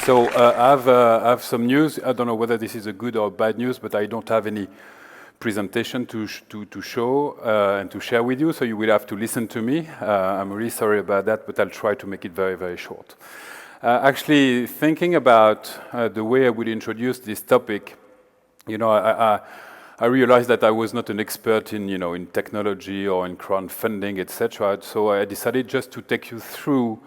So I have some news. I don't know whether this is a good or bad news, but I don't have any presentation to show and to share with you, so you will have to listen to me. I'm really sorry about that, but I'll try to make it very, very short. Actually, thinking about the way I would introduce this topic, you know, I realized that I was not an expert in, you know, in technology or in crowdfunding, etc. So I decided just to take you through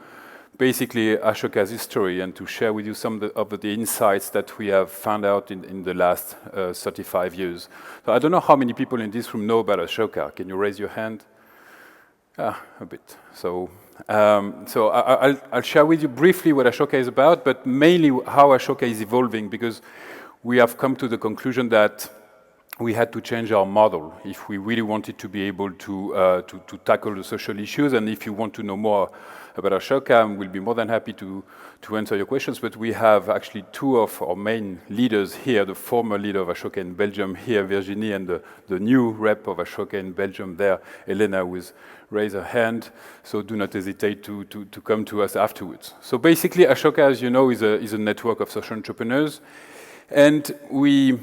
basically Ashoka's history and to share with you some of the insights that we have found out in the last 35 years. So I don't know how many people in this room know about Ashoka. Can you raise your hand? A bit. So I'll share with you briefly what Ashoka is about, but mainly how Ashoka is evolving, because we have come to the conclusion that we had to change our model if we really wanted to be able to tackle the social issues. And if you want to know more about Ashoka, we'll be more than happy to answer your questions. But we have actually two of our main leaders here, the former leader of Ashoka in Belgium here, Virginie, and the new rep of Ashoka in Belgium there, Elena, who has raised her hand. So do not hesitate to come to us afterwards. So basically, Ashoka, as you know, is a network of social entrepreneurs. And we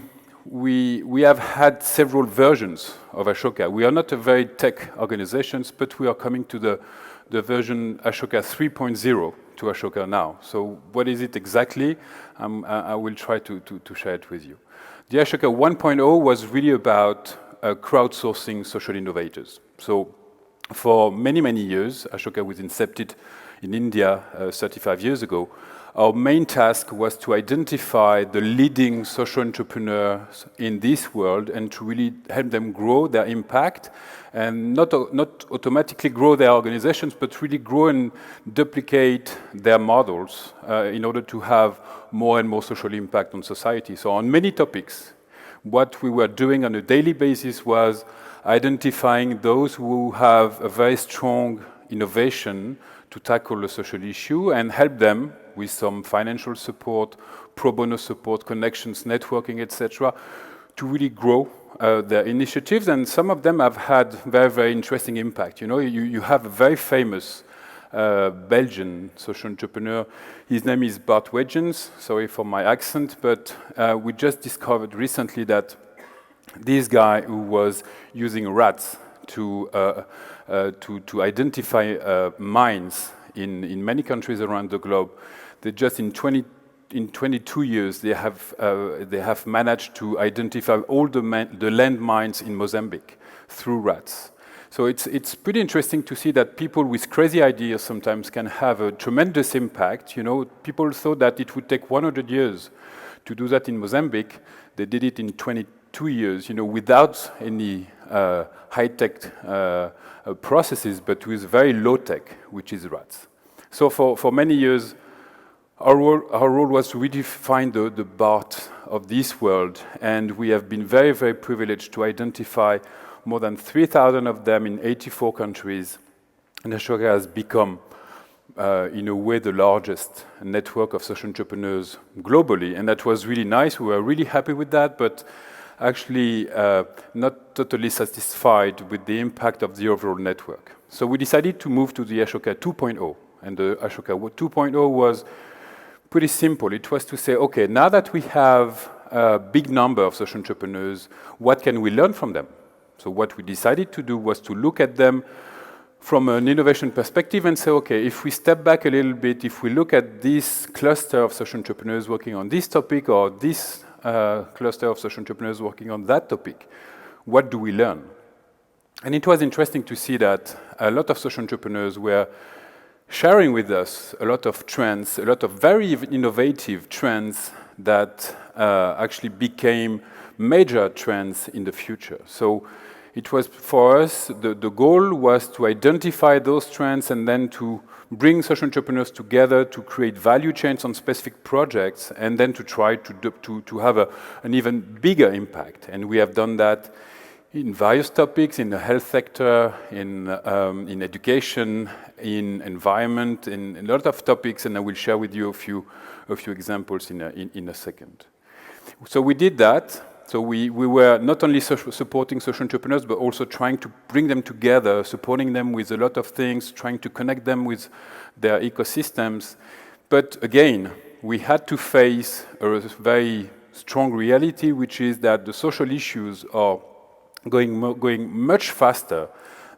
have had several versions of Ashoka. We are not a very tech organization, but we are coming to the version Ashoka 3.0 to Ashoka now. So what is it exactly? I will try to share it with you. The Ashoka 1.0 was really about crowdsourcing social innovators. So for many, many years, Ashoka was incepted in India 35 years ago. Our main task was to identify the leading social entrepreneurs in this world and to really help them grow their impact and not automatically grow their organizations, but really grow and duplicate their models in order to have more and more social impact on society. So on many topics, what we were doing on a daily basis was identifying those who have a very strong innovation to tackle a social issue and help them with some financial support, pro bono support, connections, networking, etc., to really grow their initiatives. And some of them have had very, very interesting impact. You know, you have a very famous Belgian social entrepreneur. His name is Bart Wegens. Sorry for my accent, but we just discovered recently that this guy who was using rats to identify mines in many countries around the globe, they just in 22 years they have managed to identify all the landmines in Mozambique through rats. So it's pretty interesting to see that people with crazy ideas sometimes can have a tremendous impact. You know, people thought that it would take 100 years to do that in Mozambique. They did it in 22 years, you know, without any high-tech processes, but with very low-tech, which is rats. So for many years, our role was to really find the Bart of this world, and we have been very, very privileged to identify more than 3,000 of them in 84 countries. And Ashoka has become, in a way, the largest network of social entrepreneurs globally, and that was really nice. We were really happy with that, but actually not totally satisfied with the impact of the overall network. So we decided to move to the Ashoka 2.0, and the Ashoka 2.0 was pretty simple. It was to say, okay, now that we have a big number of social entrepreneurs, what can we learn from them? So what we decided to do was to look at them from an innovation perspective and say, okay, if we step back a little bit, if we look at this cluster of social entrepreneurs working on this topic or this cluster of social entrepreneurs working on that topic, what do we learn? And it was interesting to see that a lot of social entrepreneurs were sharing with us a lot of trends, a lot of very innovative trends that actually became major trends in the future. So it was, for us, the goal was to identify those trends and then to bring social entrepreneurs together to create value chains on specific projects and then to try to have an even bigger impact. And we have done that in various topics, in the health sector, in education, in environment, in a lot of topics, and I will share with you a few examples in a second. So we did that. So we were not only supporting social entrepreneurs, but also trying to bring them together, supporting them with a lot of things, trying to connect them with their ecosystems. But again, we had to face a very strong reality, which is that the social issues are going much faster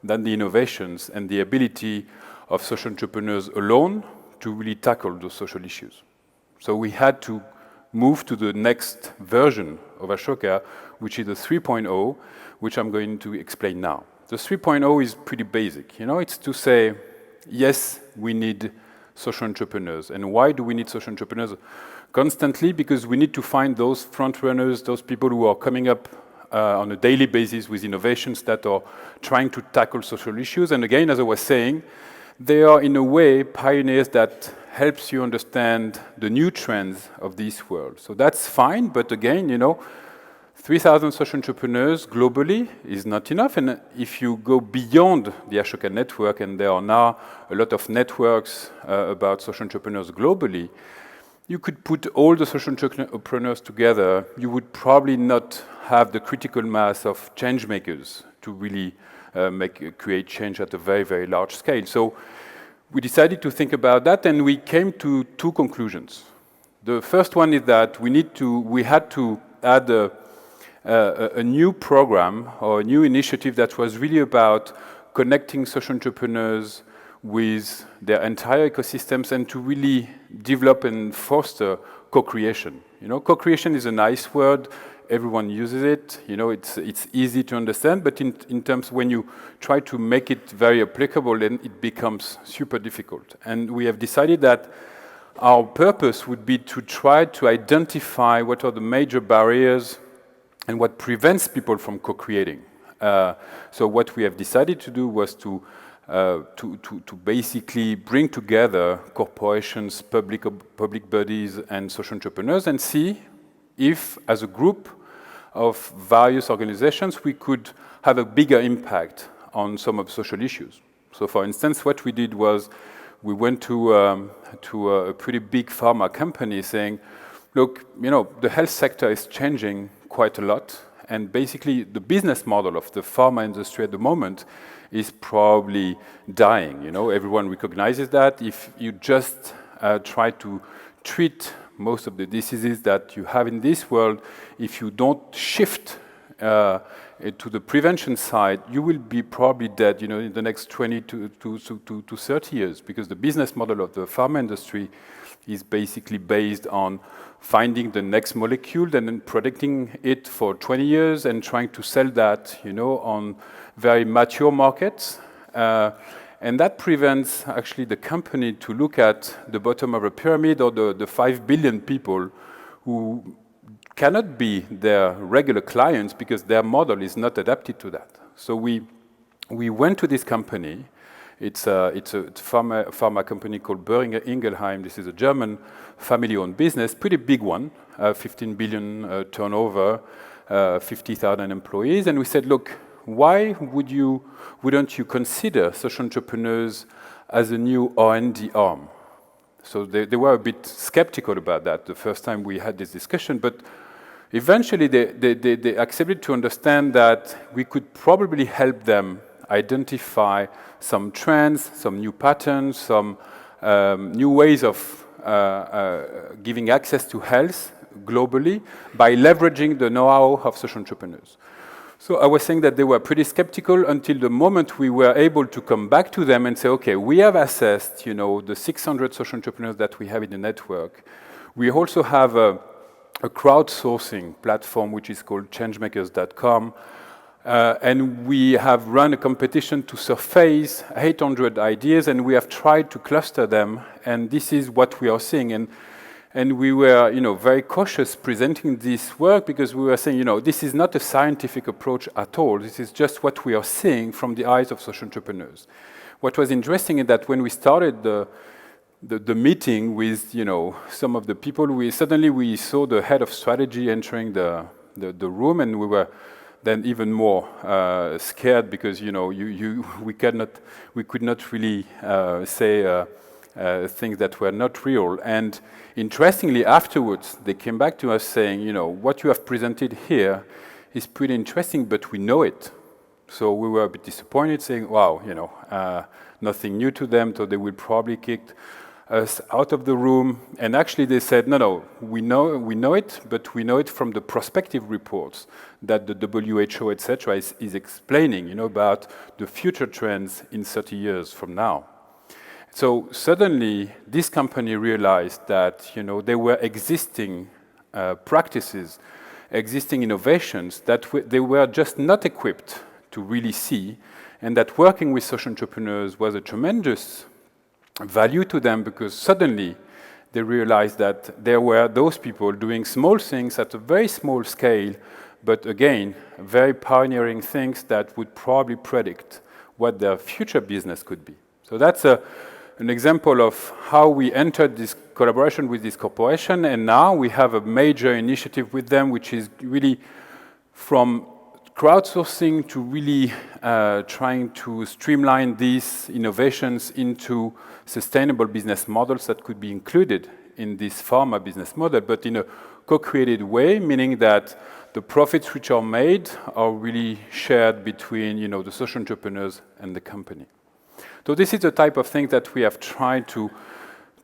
than the innovations and the ability of social entrepreneurs alone to really tackle those social issues. So we had to move to the next version of Ashoka, which is the 3.0, which I'm going to explain now. The 3.0 is pretty basic. It's to say, yes, we need social entrepreneurs. And why do we need social entrepreneurs? Constantly, because we need to find those front runners, those people who are coming up on a daily basis with innovations that are trying to tackle social issues. And again, as I was saying, they are in a way pioneers that helps you understand the new trends of this world. So that's fine, but again, 3,000 social entrepreneurs globally is not enough. And if you go beyond the Ashoka network, and there are now a lot of networks about social entrepreneurs globally, you could put all the social entrepreneurs together. You would probably not have the critical mass of change makers to really create change at a very, very large scale. So we decided to think about that, and we came to two conclusions. The first one is that we had to add a new program or a new initiative that was really about connecting social entrepreneurs with their entire ecosystems and to really develop and foster co-creation. Co-creation is a nice word. Everyone uses it. It's easy to understand, but in terms when you try to make it very applicable, then it becomes super difficult. And we have decided that our purpose would be to try to identify what are the major barriers and what prevents people from co-creating. So what we have decided to do was to basically bring together corporations, public bodies, and social entrepreneurs and see if, as a group of various organizations, we could have a bigger impact on some of social issues. So, for instance, what we did was we went to a pretty big pharma company saying, look, the health sector is changing quite a lot, and basically the business model of the pharma industry at the moment is probably dying. Everyone recognizes that. If you just try to treat most of the diseases that you have in this world, if you don't shift to the prevention side, you will be probably dead, in the next 20 to 30 years, because the business model of the pharma industry is basically based on finding the next molecule and then predicting it for 20 years and trying to sell that, on very mature markets. And that prevents actually the company to look at the bottom of a pyramid or the 5 billion people who cannot be their regular clients because their model is not adapted to that. So we went to this company. It's a pharma company called Boehringer Ingelheim. This is a German family-owned business, pretty big one, 15 billion turnover, 50,000 employees. And we said, look, why wouldn't you consider social entrepreneurs as a new R&D arm? So they were a bit skeptical about that the first time we had this discussion, but eventually they accepted to understand that we could probably help them identify some trends, some new patterns, some new ways of giving access to health globally by leveraging the know-how of social entrepreneurs. So I was saying that they were pretty skeptical until the moment we were able to come back to them and say, okay, we have assessed, the 600 social entrepreneurs that we have in the network. We also have a crowdsourcing platform, which is called changemakers.com. And we have run a competition to surface 800 ideas, and we have tried to cluster them. And this is what we are seeing. And we were, very cautious presenting this work because we were saying, this is not a scientific approach at all. This is just what we are seeing from the eyes of social entrepreneurs. What was interesting is that when we started the meeting with, some of the people, suddenly we saw the head of strategy entering the room, and we were then even more scared because, we could not really say things that were not real. And interestingly, afterwards, they came back to us saying, what you have presented here is pretty interesting, but we know it. So we were a bit disappointed, saying, wow, nothing new to them, so they will probably kick us out of the room, and actually they said, no, we know it, but we know it from the prospective reports that the WHO, etc., is explaining, about the future trends in 30 years from now. So suddenly, this company realized that, there were existing practices, existing innovations that they were just not equipped to really see, and that working with social entrepreneurs was a tremendous value to them, because suddenly they realized that there were those people doing small things at a very small scale, but again, very pioneering things that would probably predict what their future business could be. So that's an example of how we entered this collaboration with this corporation, and now we have a major initiative with them, which is really from crowdsourcing to really trying to streamline these innovations into sustainable business models that could be included in this pharma business model, but in a co-created way, meaning that the profits which are made are really shared between, the social entrepreneurs and the company. So this is the type of thing that we have tried to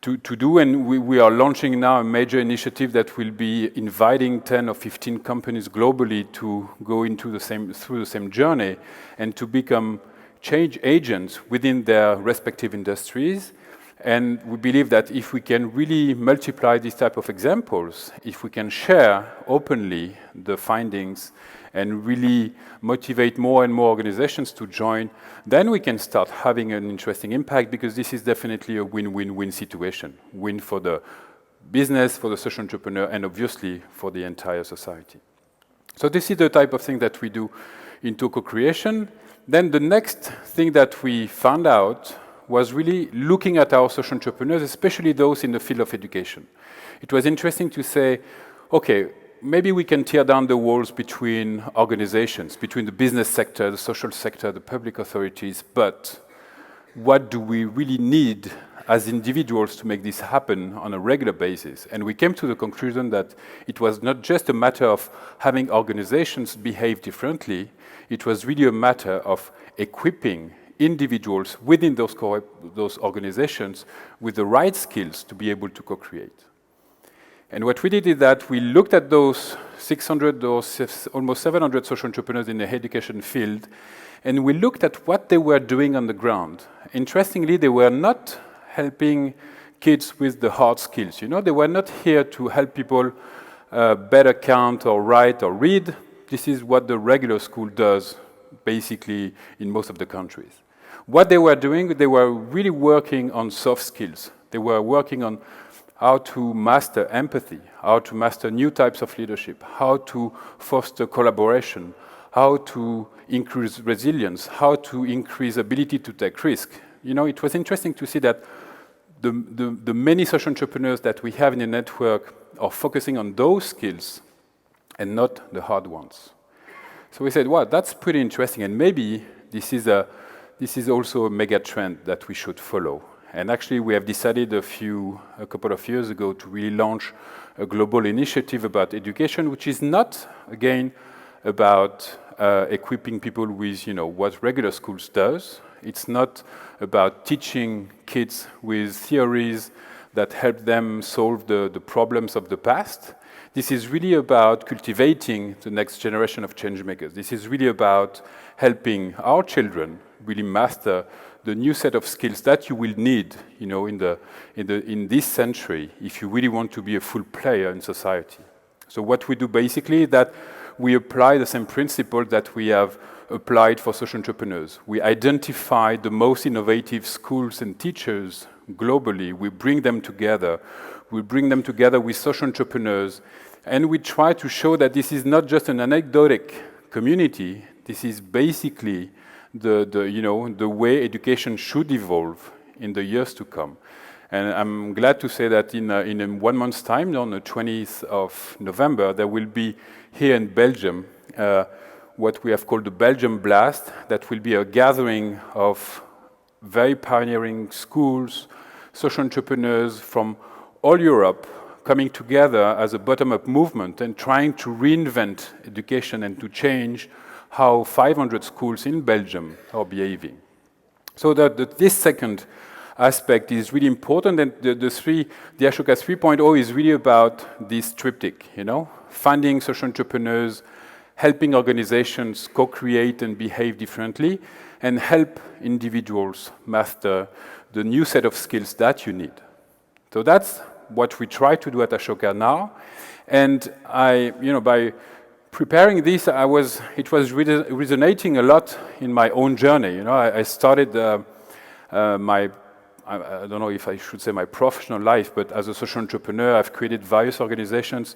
do, and we are launching now a major initiative that will be inviting 10 or 15 companies globally to go through the same journey and to become change agents within their respective industries. And we believe that if we can really multiply these type of examples, if we can share openly the findings and really motivate more and more organizations to join, then we can start having an interesting impact, because this is definitely a win-win-win situation. Win for the business, for the social entrepreneur, and obviously for the entire society. So this is the type of thing that we do into co-creation. Then the next thing that we found out was really looking at our social entrepreneurs, especially those in the field of education. It was interesting to say, okay, maybe we can tear down the walls between organizations, between the business sector, the social sector, the public authorities, but what do we really need as individuals to make this happen on a regular basis? And we came to the conclusion that it was not just a matter of having organizations behave differently, it was really a matter of equipping individuals within those organizations with the right skills to be able to co-create. And what we did is that we looked at those 600 or almost 700 social entrepreneurs in the education field, and we looked at what they were doing on the ground. Interestingly, they were not helping kids with the hard skills. They were not here to help people better count or write or read. This is what the regular school does, basically, in most of the countries. What they were doing, they were really working on soft skills. They were working on how to master empathy, how to master new types of leadership, how to foster collaboration, how to increase resilience, how to increase ability to take risk. It was interesting to see that the many social entrepreneurs that we have in the network are focusing on those skills and not the hard ones. So we said, wow, that's pretty interesting, and maybe this is also a mega trend that we should follow. And actually, we have decided a couple of years ago to really launch a global initiative about education, which is not, again, about equipping people with, what regular schools does. It's not about teaching kids with theories that help them solve the problems of the past. This is really about cultivating the next generation of change makers. This is really about helping our children really master the new set of skills that you will need, in this century, if you really want to be a full player in society. So what we do basically is that we apply the same principle that we have applied for social entrepreneurs. We identify the most innovative schools and teachers globally. We bring them together. We bring them together with social entrepreneurs, and we try to show that this is not just an anecdotic community. This is basically the way education should evolve in the years to come. And I'm glad to say that in 1 month's time, on the 20th of November, there will be here in Belgium what we have called the Belgium Blast. That will be a gathering of very pioneering schools, social entrepreneurs from all Europe coming together as a bottom-up movement and trying to reinvent education and to change how 500 schools in Belgium are behaving. So that this second aspect is really important. And the Ashoka 3.0 is really about this triptych, finding social entrepreneurs, helping organizations co-create and behave differently, and help individuals master the new set of skills that you need. So that's what we try to do at Ashoka now. And by preparing this, it was resonating a lot in my own journey. I started I don't know if I should say my professional life, but as a social entrepreneur, I've created various organizations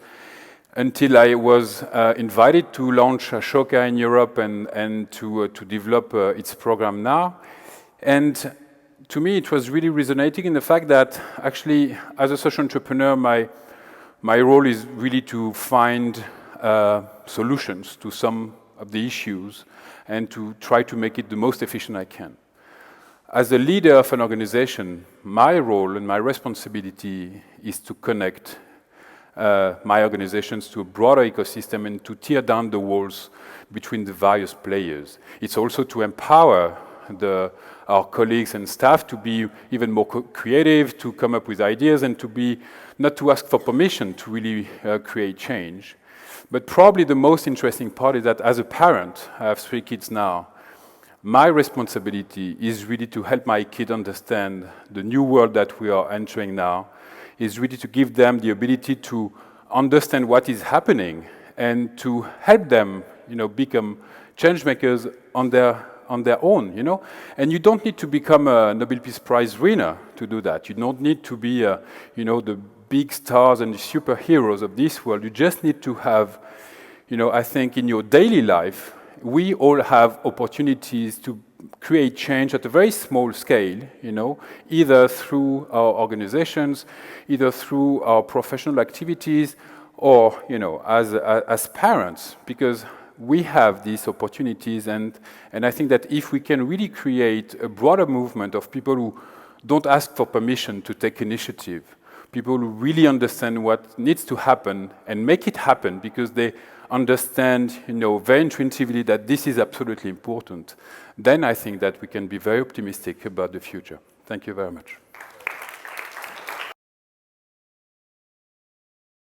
until I was invited to launch Ashoka in Europe and to develop its program now. And to me, it was really resonating in the fact that actually, as a social entrepreneur, my role is really to find solutions to some of the issues and to try to make it the most efficient I can. As a leader of an organization, my role and my responsibility is to connect my organizations to a broader ecosystem and to tear down the walls between the various players. It's also to empower our colleagues and staff to be even more creative, to come up with ideas, and not to ask for permission to really create change. But probably the most interesting part is that as a parent, I have 3 kids now, my responsibility is really to help my kids understand the new world that we are entering now, is really to give them the ability to understand what is happening and to help them, become change makers on their own, And you don't need to become a Nobel Peace Prize winner to do that. You don't need to be, the big stars and the superheroes of this world. You just need to have, I think in your daily life, we all have opportunities to create change at a very small scale, either through our organizations, either through our professional activities, or, as parents, because we have these opportunities, and I think that if we can really create a broader movement of people who don't ask for permission to take initiative, people who really understand what needs to happen and make it happen because they understand, very intuitively that this is absolutely important, then I think that we can be very optimistic about the future. Thank you very much.